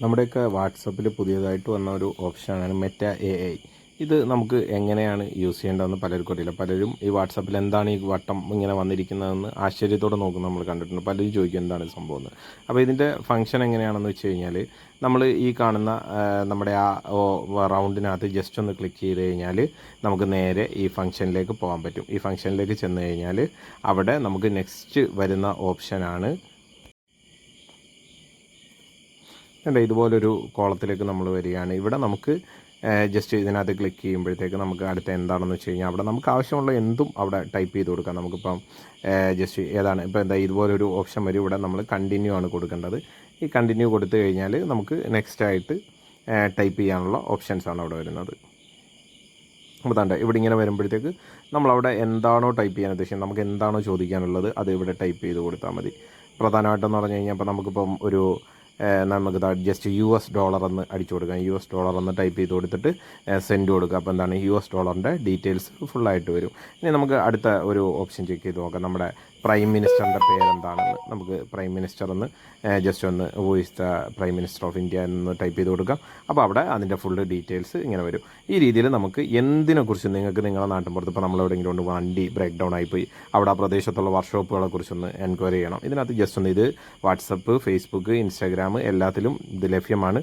നമ്മുടെയൊക്കെ വാട്സപ്പിൽ പുതിയതായിട്ട് വന്ന ഒരു ഓപ്ഷനാണ് മെറ്റ AI. ഇത് നമുക്ക് എങ്ങനെയാണ് യൂസ് ചെയ്യേണ്ടതെന്ന് പലർക്കും അറിയില്ല. പലരും ഈ വാട്സപ്പിൽ എന്താണ് ഈ വട്ടം ഇങ്ങനെ വന്നിരിക്കുന്നതെന്ന് ആശ്ചര്യത്തോടെ നോക്കും നമ്മൾ കണ്ടിട്ടുണ്ട്. പലരും ചോദിക്കും എന്താണ് ഈ സംഭവം എന്ന്. അപ്പോൾ ഇതിൻ്റെ ഫംഗ്ഷൻ എങ്ങനെയാണെന്ന് വെച്ച് കഴിഞ്ഞാൽ നമ്മൾ ഈ കാണുന്ന നമ്മുടെ ആ റൗണ്ടിനകത്ത് ജസ്റ്റ് ഒന്ന് ക്ലിക്ക് ചെയ്ത് കഴിഞ്ഞാൽ നമുക്ക് നേരെ ഈ ഫംഗ്ഷനിലേക്ക് പോകാൻ പറ്റും. ഈ ഫംഗ്ഷനിലേക്ക് ചെന്ന് കഴിഞ്ഞാൽ അവിടെ നമുക്ക് നെക്സ്റ്റ് വരുന്ന ഓപ്ഷനാണ് ഇതുപോലൊരു കോളത്തിലേക്ക് നമ്മൾ വരികയാണ്. ഇവിടെ നമുക്ക് ജസ്റ്റ് ഇതിനകത്ത് ക്ലിക്ക് ചെയ്യുമ്പോഴത്തേക്ക് നമുക്ക് അടുത്ത എന്താണെന്ന് വെച്ച് കഴിഞ്ഞാൽ അവിടെ നമുക്ക് ആവശ്യമുള്ള എന്തും അവിടെ ടൈപ്പ് ചെയ്ത് കൊടുക്കാം. നമുക്കിപ്പം ജസ്റ്റ് ഏതാണ് ഇപ്പോൾ എന്താ ഇതുപോലൊരു ഓപ്ഷൻ വരും. ഇവിടെ നമ്മൾ കണ്ടിന്യൂ ആണ് കൊടുക്കേണ്ടത്. ഈ കണ്ടിന്യൂ കൊടുത്തു കഴിഞ്ഞാൽ നമുക്ക് നെക്സ്റ്റ് ആയിട്ട് ടൈപ്പ് ചെയ്യാനുള്ള ഓപ്ഷൻസാണ് അവിടെ വരുന്നത്. അപ്പോൾ താണ്ട ഇവിടെ ഇങ്ങനെ വരുമ്പോഴത്തേക്ക് നമ്മളവിടെ എന്താണോ ടൈപ്പ് ചെയ്യാൻ ഉദ്ദേശിക്കുന്നത്, നമുക്ക് എന്താണോ ചോദിക്കാനുള്ളത് അത് ഇവിടെ ടൈപ്പ് ചെയ്ത് കൊടുത്താൽ മതി. പ്രധാനമായിട്ടെന്ന് പറഞ്ഞു കഴിഞ്ഞാൽ ഇപ്പോൾ നമുക്കിപ്പം നമുക്ക് ജസ്റ്റ് $US എന്ന് അടിച്ചു കൊടുക്കാം. $US എന്ന് ടൈപ്പ് ചെയ്ത് കൊടുത്തിട്ട് സെൻഡ് കൊടുക്കുക. അപ്പോൾ എന്താണ് $USൻ്റെ ഡീറ്റെയിൽസ് ഫുള്ളായിട്ട് വരും. ഇനി നമുക്ക് അടുത്ത ഒരു ഓപ്ഷൻ ചെക്ക് ചെയ്ത് നോക്കാം. നമ്മുടെ പ്രൈം മിനിസ്റ്ററിൻ്റെ പേരെന്താണെന്ന് നമുക്ക് പ്രൈം മിനിസ്റ്റർ എന്ന് ജസ്റ്റ് ഒന്ന് who is the prime minister of India എന്ന് ടൈപ്പ് ചെയ്ത് കൊടുക്കാം. അപ്പോൾ അവിടെ അതിൻ്റെ ഫുള്ള് ഡീറ്റെയിൽസ് ഇങ്ങനെ വരും. ഈ രീതിയിൽ നമുക്ക് എന്തിനെക്കുറിച്ച് നിങ്ങൾക്ക് നിങ്ങളുടെ നാട്ടിൻപുറത്ത് ഇപ്പോൾ നമ്മളെവിടെയെങ്കിലും കൊണ്ട് വണ്ടി ബ്രേക്ക് ഡൗൺ ആയിപ്പോയി അവിടെ ആ പ്രദേശത്തുള്ള വർക്ക്ഷോപ്പുകളെ കുറിച്ചൊന്ന് എൻക്വയറി ചെയ്യണം. ഇതിനകത്ത് ജസ്റ്റ് ഒന്ന് ഇത് വാട്സപ്പ്, ഫേസ്ബുക്ക്, ഇൻസ്റ്റാഗ്രാം എല്ലാത്തിലും ഇത് ലഭ്യമാണ്.